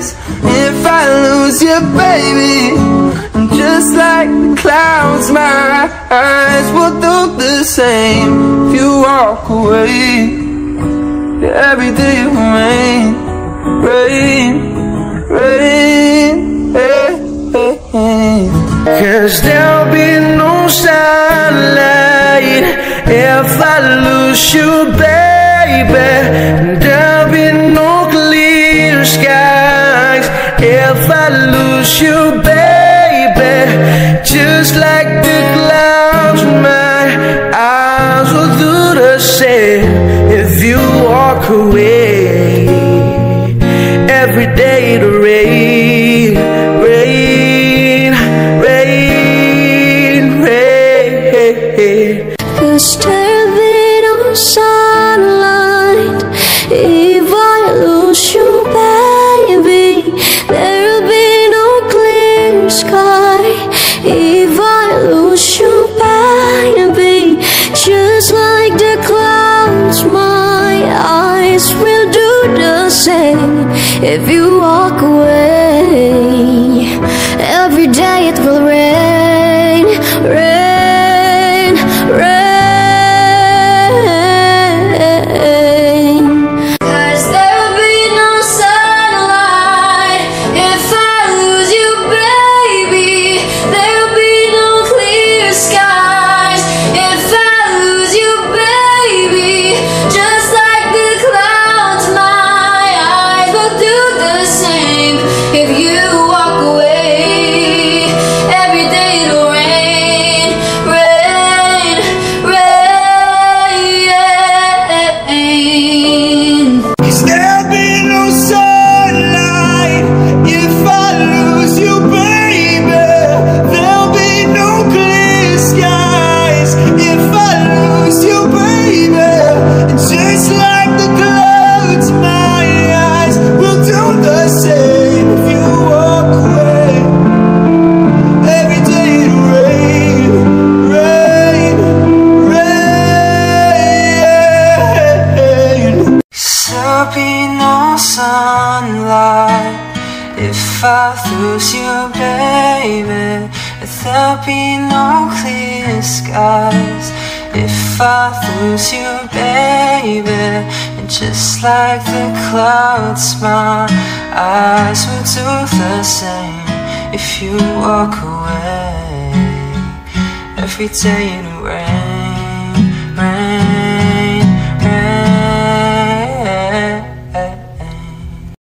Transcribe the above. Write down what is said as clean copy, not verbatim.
skies. If I lose you, baby, just like the clouds, my eyes will do the same. If you walk away, every day will rain, rain, rain, hey, hey, hey. 'Cause there'll be no sunlight if I lose you, baby. There'll be no clear skies if I lose you, baby. Just like the clouds, my eyes will do the same. If you walk away, every day the rain, rain, rain, rain. 'Cause there'll be no sunlight if I lose you, baby. There'll be no clear sky if I lose you, baby. Just like the clouds, my eyes will do the same. If you walk away, every day it will rain, rain, rain. 'Cause there'll be no sunlight if I lose you, baby. There'll be no clear skies if I lose you, baby. Just like the clouds, my eyes will do the same. If you walk away, every day it'll rain, rain, rain. 'Cause there'll be no sunlight if I lose you, baby. There'll be no clear skies if I lose you, baby. And just like the clouds, my eyes will do the same. If you walk away, every day it'll rain, rain, rain. There'll be no sunlight if I lose you, baby. There'll be no clear skies if I lose you, baby. And just like the clouds, my eyes will do the same. If you walk away, every day it'll rain.